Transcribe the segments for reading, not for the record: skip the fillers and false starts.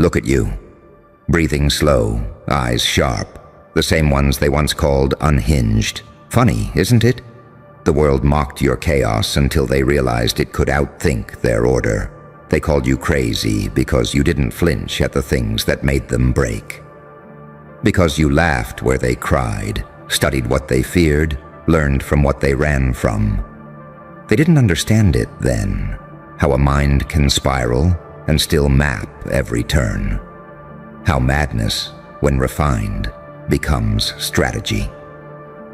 Look at you. Breathing slow, eyes sharp, the same ones they once called unhinged. Funny, isn't it? The world mocked your chaos until they realized it could outthink their order. They called you crazy because you didn't flinch at the things that made them break. Because you laughed where they cried, studied what they feared, learned from what they ran from. They didn't understand it then, how a mind can spiral and still map every turn. How madness, when refined, becomes strategy.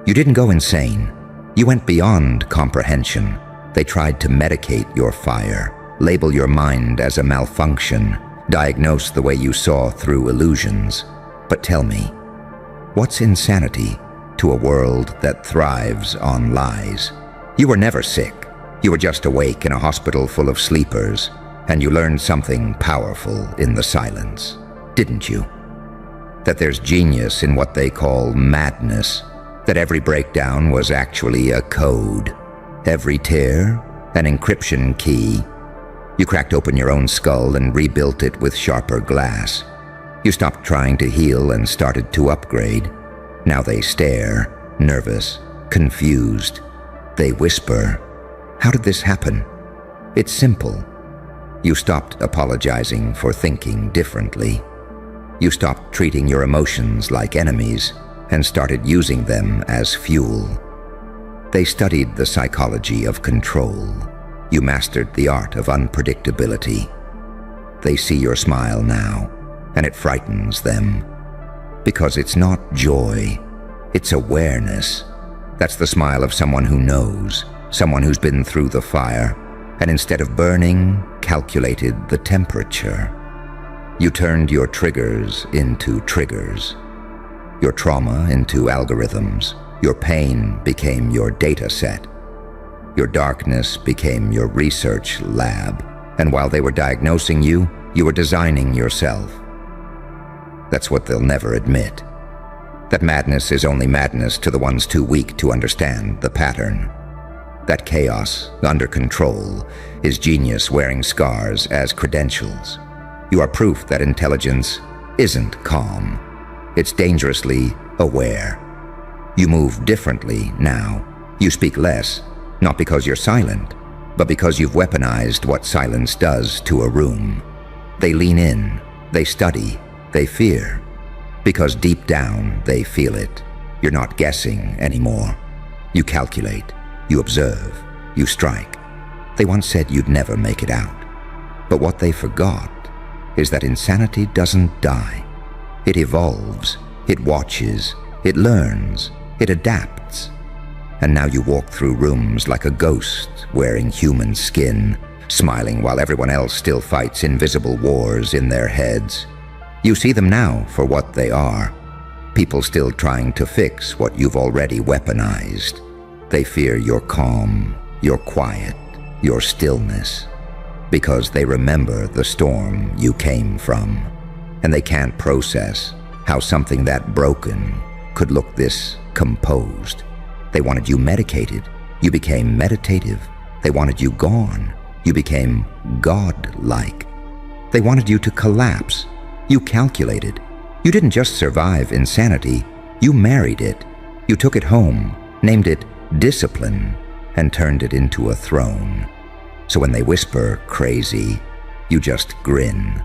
You didn't go insane. You went beyond comprehension. They tried to medicate your fire, label your mind as a malfunction, diagnose the way you saw through illusions. But tell me, what's insanity to a world that thrives on lies? You were never sick. You were just awake in a hospital full of sleepers, and you learned something powerful in the silence, didn't you? That there's genius in what they call madness, that every breakdown was actually a code, every tear an encryption key. You cracked open your own skull and rebuilt it with sharper glass. You stopped trying to heal and started to upgrade. Now they stare, nervous, confused. They whisper, "How did this happen?" It's simple. You stopped apologizing for thinking differently. You stopped treating your emotions like enemies and started using them as fuel. They studied the psychology of control. You mastered the art of unpredictability. They see your smile now, and it frightens them. Because it's not joy, it's awareness. That's the smile of someone who knows, someone who's been through the fire, and instead of burning, calculated the temperature. You turned your triggers into triggers, your trauma into algorithms, your pain became your data set, your darkness became your research lab, and while they were diagnosing you, you were designing yourself. That's what they'll never admit. That madness is only madness to the ones too weak to understand the pattern. That chaos, under control, is genius wearing scars as credentials. You are proof that intelligence isn't calm. It's dangerously aware. You move differently now. You speak less, not because you're silent, but because you've weaponized what silence does to a room. They lean in, they study, they fear, because deep down they feel it. You're not guessing anymore. You calculate, you observe, you strike. They once said you'd never make it out. But what they forgot is that insanity doesn't die. It evolves, it watches, it learns, it adapts. And now you walk through rooms like a ghost wearing human skin, smiling while everyone else still fights invisible wars in their heads. You see them now for what they are. People still trying to fix what you've already weaponized. They fear your calm, your quiet, your stillness, because they remember the storm you came from, and they can't process how something that broken could look this composed. They wanted you medicated. You became meditative. They wanted you gone. You became God-like. They wanted you to collapse. You calculated. You didn't just survive insanity. You married it. You took it home, named it discipline, and turned it into a throne. So when they whisper crazy, you just grin.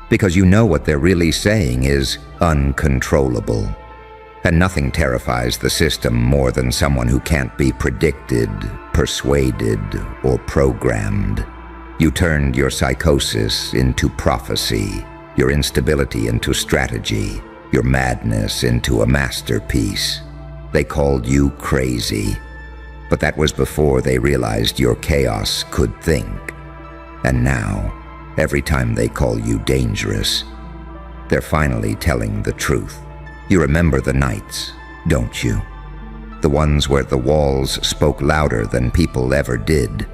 Because you know what they're really saying is uncontrollable. And nothing terrifies the system more than someone who can't be predicted, persuaded, or programmed. You turned your psychosis into prophecy, your instability into strategy, your madness into a masterpiece. They called you crazy, but that was before they realized your chaos could think. And now, every time they call you dangerous, they're finally telling the truth. You remember the nights, don't you? The ones where the walls spoke louder than people ever did.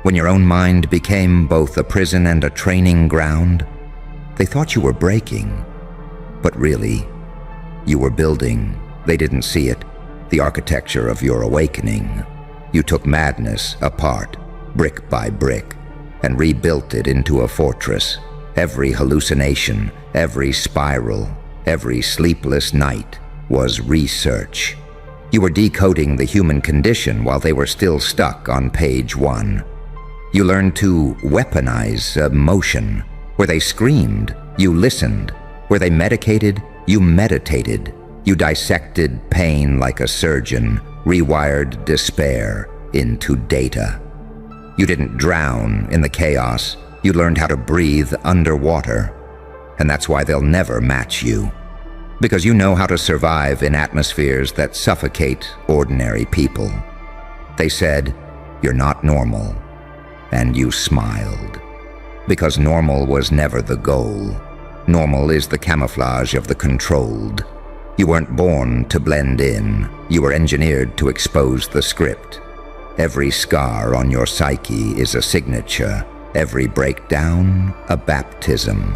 When your own mind became both a prison and a training ground. They thought you were breaking, but really, you were building. They didn't see it, the architecture of your awakening. You took madness apart, brick by brick, and rebuilt it into a fortress, Every hallucination, every spiral, every sleepless night was research. You were decoding the human condition while they were still stuck on page 1. You learned to weaponize emotion. Where they screamed, you listened. Where they medicated, you meditated. You dissected pain like a surgeon, rewired despair into data. You didn't drown in the chaos. You learned how to breathe underwater. And that's why they'll never match you. Because you know how to survive in atmospheres that suffocate ordinary people. They said, "You're not normal." And you smiled. Because normal was never the goal. Normal is the camouflage of the controlled. You weren't born to blend in. You were engineered to expose the script. Every scar on your psyche is a signature. Every breakdown, a baptism.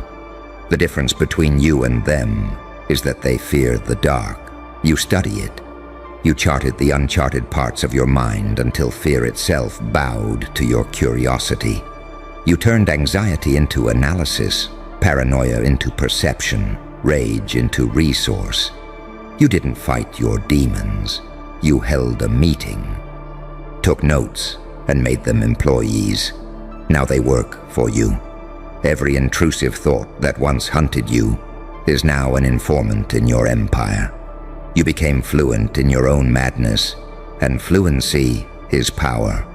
The difference between you and them is that they fear the dark. You study it. You charted the uncharted parts of your mind until fear itself bowed to your curiosity. You turned anxiety into analysis, paranoia into perception, rage into resource. You didn't fight your demons. You held a meeting, took notes, and made them employees. Now they work for you. Every intrusive thought that once hunted you is now an informant in your empire. You became fluent in your own madness, and fluency is power.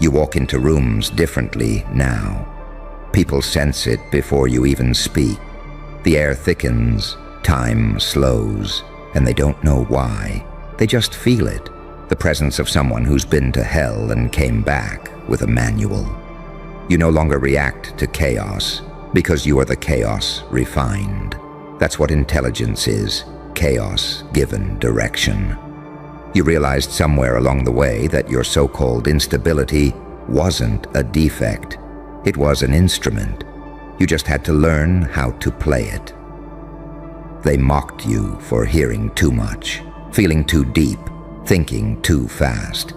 You walk into rooms differently now. People sense it before you even speak. The air thickens, time slows, and they don't know why. They just feel it, the presence of someone who's been to hell and came back with a manual. You no longer react to chaos, because you are the chaos refined. That's what intelligence is, chaos given direction. You realized somewhere along the way that your so-called instability wasn't a defect. It was an instrument. You just had to learn how to play it. They mocked you for hearing too much, feeling too deep, thinking too fast.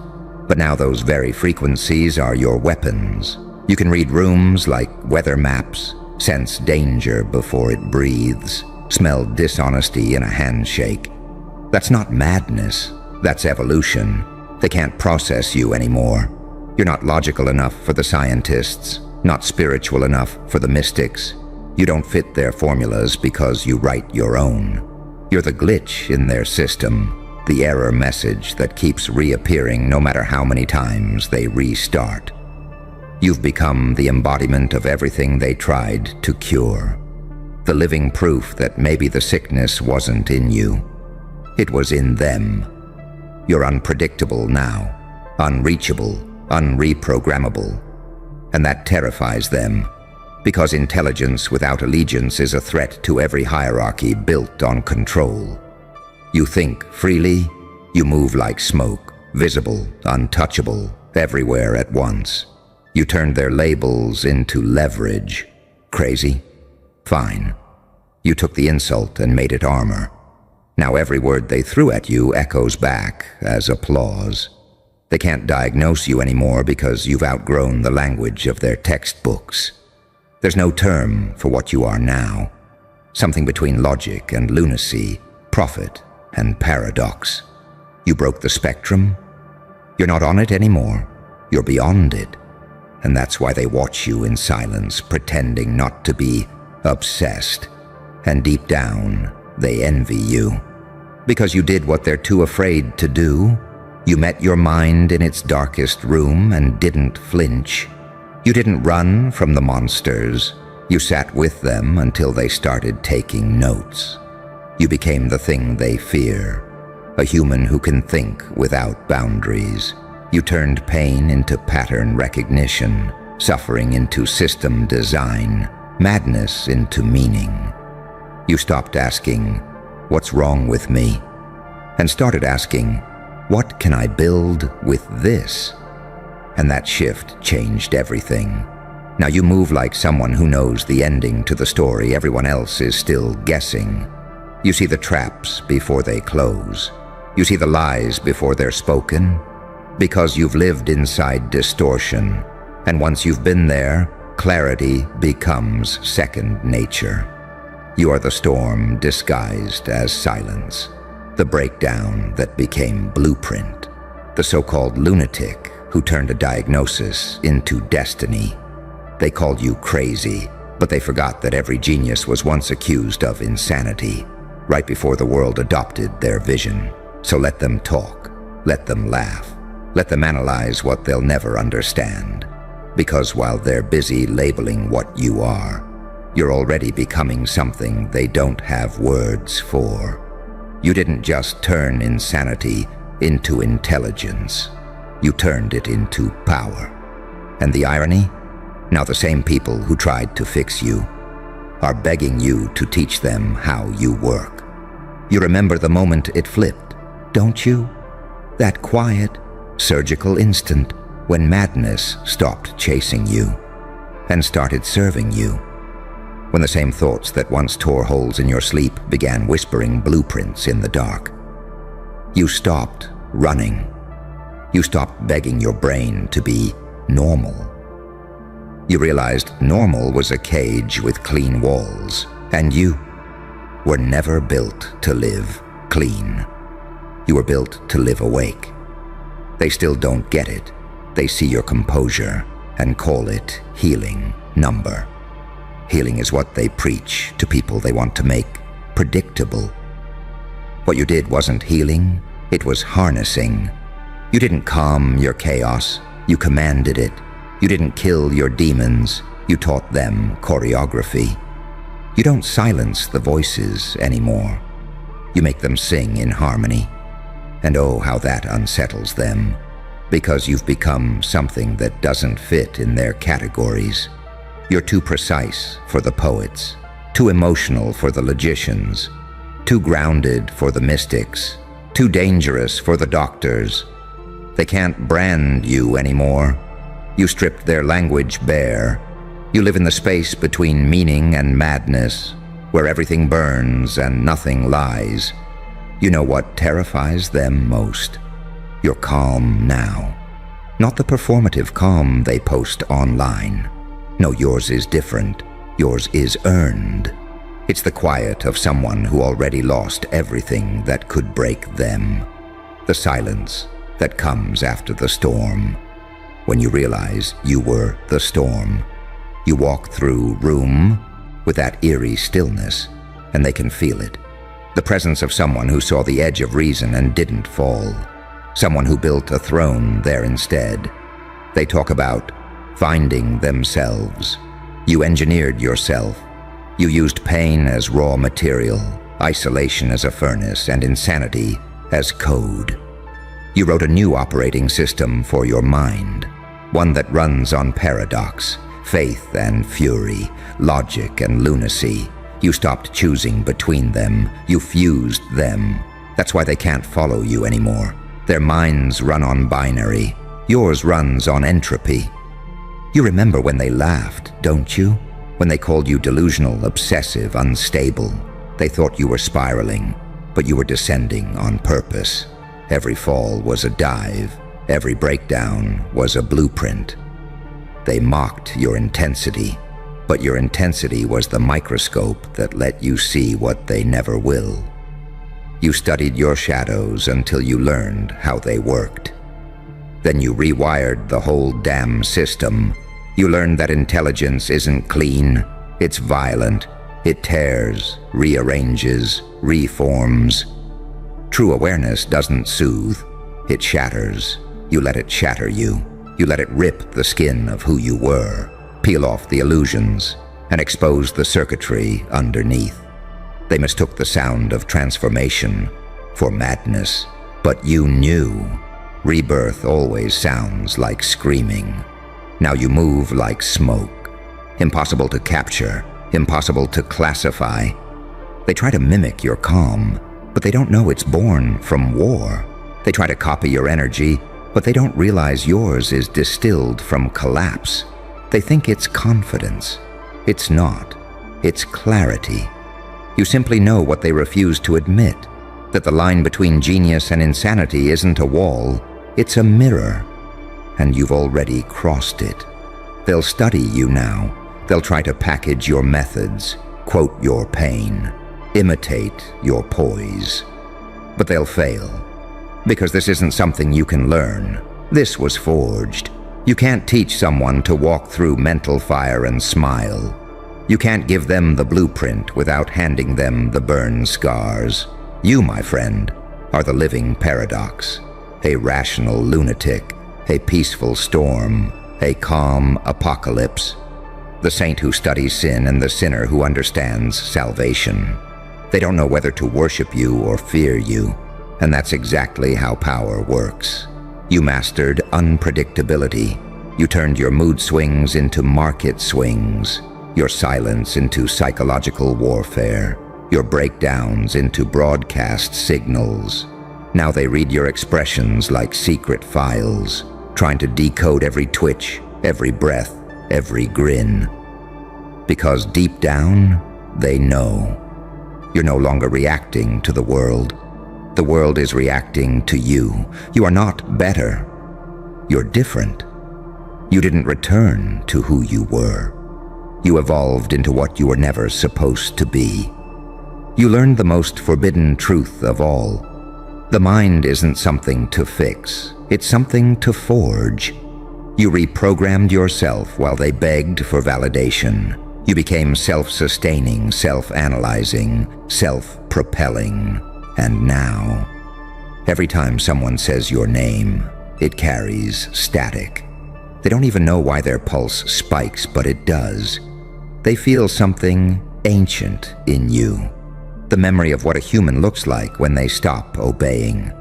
But now those very frequencies are your weapons. You can read rooms like weather maps, sense danger before it breathes, smell dishonesty in a handshake. That's not madness. That's evolution. They can't process you anymore. You're not logical enough for the scientists, not spiritual enough for the mystics. You don't fit their formulas because you write your own. You're the glitch in their system, the error message that keeps reappearing no matter how many times they restart. You've become the embodiment of everything they tried to cure. The living proof that maybe the sickness wasn't in you. It was in them. You're unpredictable now, unreachable, unreprogrammable. And that terrifies them, because intelligence without allegiance is a threat to every hierarchy built on control. You think freely, you move like smoke, visible, untouchable, everywhere at once. You turned their labels into leverage. Crazy? Fine. You took the insult and made it armor. Now every word they threw at you echoes back as applause. They can't diagnose you anymore because you've outgrown the language of their textbooks. There's no term for what you are now. Something between logic and lunacy, prophet and paradox. You broke the spectrum. You're not on it anymore. You're beyond it. And that's why they watch you in silence, pretending not to be obsessed. And deep down, they envy you. Because you did what they're too afraid to do. You met your mind in its darkest room and didn't flinch. You didn't run from the monsters. You sat with them until they started taking notes. You became the thing they fear, a human who can think without boundaries. You turned pain into pattern recognition, suffering into system design, madness into meaning. You stopped asking, "What's wrong with me?" and started asking, "What can I build with this?" And that shift changed everything. Now you move like someone who knows the ending to the story everyone else is still guessing. You see the traps before they close. You see the lies before they're spoken. Because you've lived inside distortion, and once you've been there, clarity becomes second nature. You are the storm disguised as silence, the breakdown that became blueprint, the so-called lunatic who turned a diagnosis into destiny. They called you crazy, but they forgot that every genius was once accused of insanity, right before the world adopted their vision. So let them talk, let them laugh, let them analyze what they'll never understand. Because while they're busy labeling what you are, you're already becoming something they don't have words for. You didn't just turn insanity into intelligence. You turned it into power. And the irony? Now the same people who tried to fix you are begging you to teach them how you work. You remember the moment it flipped, don't you? That quiet, surgical instant when madness stopped chasing you and started serving you. When the same thoughts that once tore holes in your sleep began whispering blueprints in the dark. You stopped running. You stopped begging your brain to be normal. You realized normal was a cage with clean walls, and you were never built to live clean. You were built to live awake. They still don't get it. They see your composure and call it healing number. Healing is what they preach to people they want to make predictable. What you did wasn't healing, it was harnessing. You didn't calm your chaos, you commanded it. You didn't kill your demons, you taught them choreography. You don't silence the voices anymore. You make them sing in harmony. And oh, how that unsettles them, because you've become something that doesn't fit in their categories. You're too precise for the poets, too emotional for the logicians, too grounded for the mystics, too dangerous for the doctors. They can't brand you anymore. You stripped their language bare. You live in the space between meaning and madness, where everything burns and nothing lies. You know what terrifies them most? Your calm now. Not the performative calm they post online. No, yours is different. Yours is earned. It's the quiet of someone who already lost everything that could break them. The silence that comes after the storm. When you realize you were the storm, you walk through room with that eerie stillness, and they can feel it. The presence of someone who saw the edge of reason and didn't fall. Someone who built a throne there instead. They talk about finding themselves. You engineered yourself. You used pain as raw material, isolation as a furnace, and insanity as code. You wrote a new operating system for your mind, one that runs on paradox, faith and fury, logic and lunacy. You stopped choosing between them. You fused them. That's why they can't follow you anymore. Their minds run on binary. Yours runs on entropy. You remember when they laughed, don't you? When they called you delusional, obsessive, unstable. They thought you were spiraling, but you were descending on purpose. Every fall was a dive. Every breakdown was a blueprint. They mocked your intensity, but your intensity was the microscope that let you see what they never will. You studied your shadows until you learned how they worked. Then you rewired the whole damn system. You learned that intelligence isn't clean, it's violent. It tears, rearranges, reforms. True awareness doesn't soothe, it shatters. You let it shatter you. You let it rip the skin of who you were, peel off the illusions, and expose the circuitry underneath. They mistook the sound of transformation for madness, but you knew. Rebirth always sounds like screaming. Now you move like smoke. Impossible to capture, impossible to classify. They try to mimic your calm, but they don't know it's born from war. They try to copy your energy, but they don't realize yours is distilled from collapse. They think it's confidence. It's not. It's clarity. You simply know what they refuse to admit, that the line between genius and insanity isn't a wall, it's a mirror. And you've already crossed it. They'll study you now. They'll try to package your methods, quote your pain, imitate your poise. But they'll fail, because this isn't something you can learn. This was forged. You can't teach someone to walk through mental fire and smile. You can't give them the blueprint without handing them the burn scars. You, my friend, are the living paradox, a rational lunatic, a peaceful storm, a calm apocalypse, the saint who studies sin and the sinner who understands salvation. They don't know whether to worship you or fear you, and that's exactly how power works. You mastered unpredictability. You turned your mood swings into market swings, your silence into psychological warfare, your breakdowns into broadcast signals. Now they read your expressions like secret files, trying to decode every twitch, every breath, every grin. Because deep down, they know. You're no longer reacting to the world. The world is reacting to you. You are not better. You're different. You didn't return to who you were. You evolved into what you were never supposed to be. You learned the most forbidden truth of all. The mind isn't something to fix. It's something to forge. You reprogrammed yourself while they begged for validation. You became self-sustaining, self-analyzing, self-propelling. And now, every time someone says your name, it carries static. They don't even know why their pulse spikes, but it does. They feel something ancient in you. The memory of what a human looks like when they stop obeying.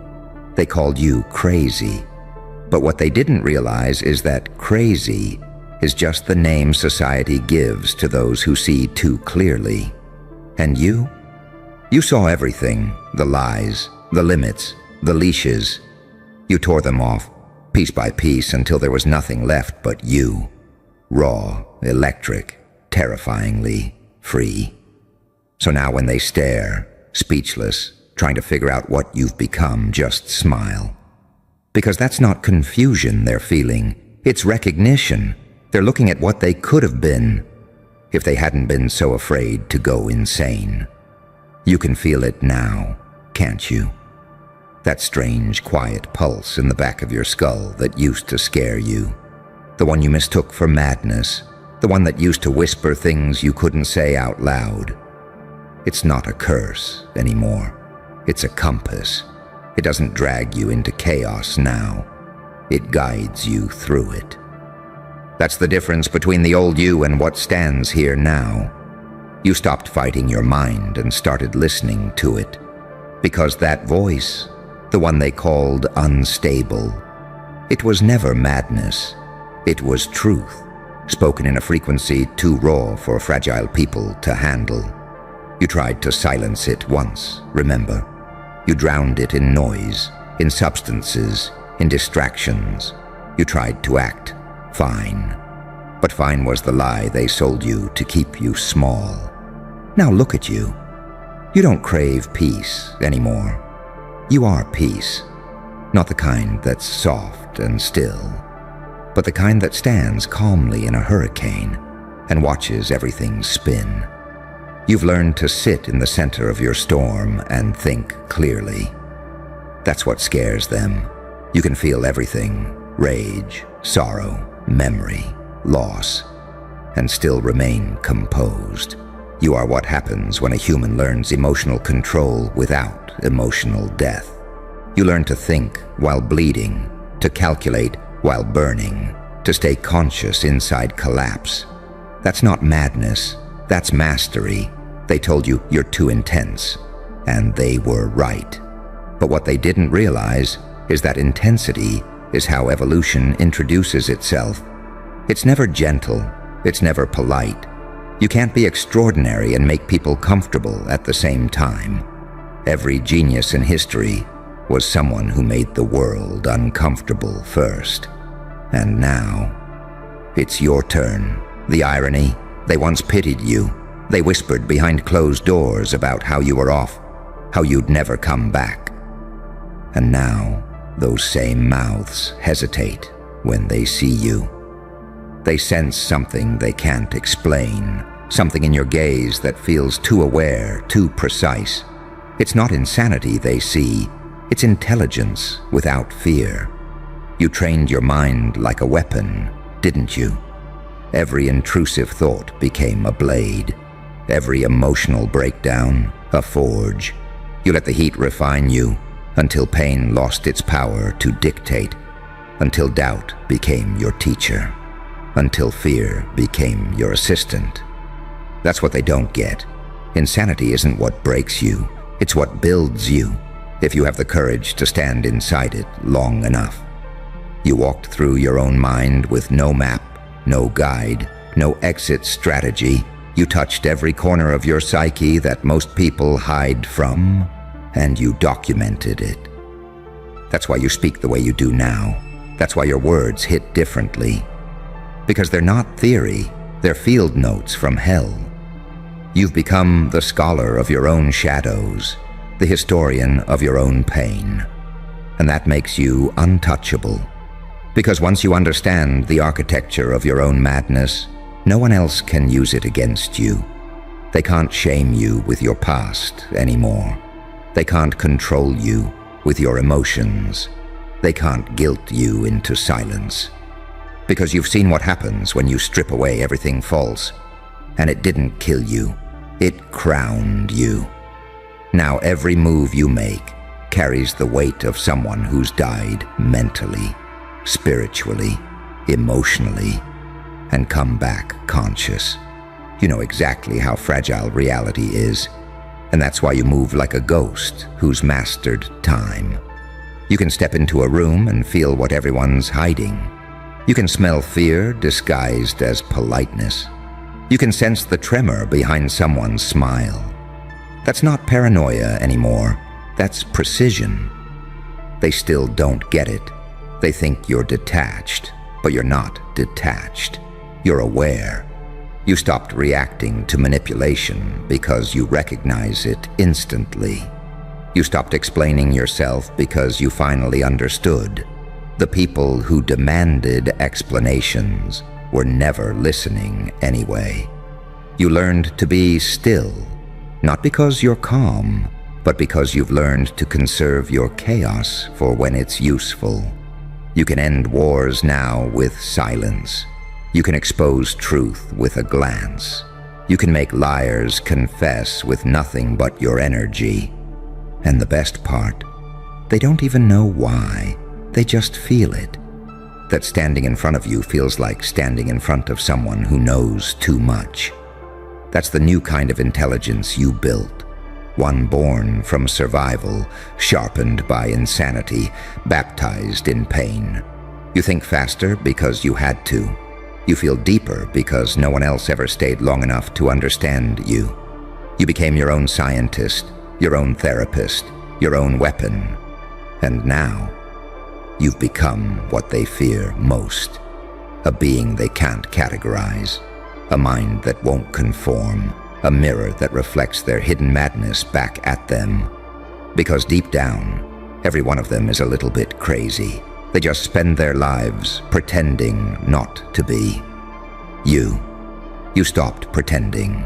They called you crazy. But what they didn't realize is that crazy is just the name society gives to those who see too clearly. And you? You saw everything, the lies, the limits, the leashes. You tore them off, piece by piece, until there was nothing left but you. Raw, electric, terrifyingly free. So now when they stare, speechless, trying to figure out what you've become, just smile. Because that's not confusion they're feeling, it's recognition. They're looking at what they could have been if they hadn't been so afraid to go insane. You can feel it now, can't you? That strange, quiet pulse in the back of your skull that used to scare you. The one you mistook for madness. The one that used to whisper things you couldn't say out loud. It's not a curse anymore. It's a compass. It doesn't drag you into chaos now. It guides you through it. That's the difference between the old you and what stands here now. You stopped fighting your mind and started listening to it. Because that voice, the one they called unstable, it was never madness. It was truth, spoken in a frequency too raw for fragile people to handle. You tried to silence it once, remember? You drowned it in noise, in substances, in distractions. You tried to act fine. But fine was the lie they sold you to keep you small. Now look at you. You don't crave peace anymore. You are peace. Not the kind that's soft and still, but the kind that stands calmly in a hurricane and watches everything spin. You've learned to sit in the center of your storm and think clearly. That's what scares them. You can feel everything: rage, sorrow, memory, loss, and still remain composed. You are what happens when a human learns emotional control without emotional death. You learn to think while bleeding, to calculate while burning, to stay conscious inside collapse. That's not madness, that's mastery. They told you you're too intense, and they were right. But what they didn't realize is that intensity is how evolution introduces itself. It's never gentle, it's never polite. You can't be extraordinary and make people comfortable at the same time. Every genius in history was someone who made the world uncomfortable first. And now, it's your turn. The irony, they once pitied you. They whispered behind closed doors about how you were off, how you'd never come back. And now, those same mouths hesitate when they see you. They sense something they can't explain, something in your gaze that feels too aware, too precise. It's not insanity they see, it's intelligence without fear. You trained your mind like a weapon, didn't you? Every intrusive thought became a blade. Every emotional breakdown, a forge. You let the heat refine you until pain lost its power to dictate, until doubt became your teacher, until fear became your assistant. That's what they don't get. Insanity isn't what breaks you, it's what builds you, if you have the courage to stand inside it long enough. You walked through your own mind with no map, no guide, no exit strategy. You touched every corner of your psyche that most people hide from, and you documented it. That's why you speak the way you do now. That's why your words hit differently. Because they're not theory, they're field notes from hell. You've become the scholar of your own shadows, the historian of your own pain. And that makes you untouchable. Because once you understand the architecture of your own madness, no one else can use it against you. They can't shame you with your past anymore. They can't control you with your emotions. They can't guilt you into silence. Because you've seen what happens when you strip away everything false. And it didn't kill you. It crowned you. Now every move you make carries the weight of someone who's died mentally, spiritually, emotionally, and come back conscious. You know exactly how fragile reality is, and that's why you move like a ghost who's mastered time. You can step into a room and feel what everyone's hiding. You can smell fear disguised as politeness. You can sense the tremor behind someone's smile. That's not paranoia anymore. That's precision. They still don't get it. They think you're detached, but you're not detached. You're aware. You stopped reacting to manipulation because you recognize it instantly. You stopped explaining yourself because you finally understood. The people who demanded explanations were never listening anyway. You learned to be still, not because you're calm, but because you've learned to conserve your chaos for when it's useful. You can end wars now with silence. You can expose truth with a glance. You can make liars confess with nothing but your energy. And the best part, they don't even know why. They just feel it. That standing in front of you feels like standing in front of someone who knows too much. That's the new kind of intelligence you built. One born from survival, sharpened by insanity, baptized in pain. You think faster because you had to. You feel deeper because no one else ever stayed long enough to understand you. You became your own scientist, your own therapist, your own weapon. And now, you've become what they fear most. A being they can't categorize. A mind that won't conform. A mirror that reflects their hidden madness back at them. Because deep down, every one of them is a little bit crazy. They just spend their lives pretending not to be. You stopped pretending.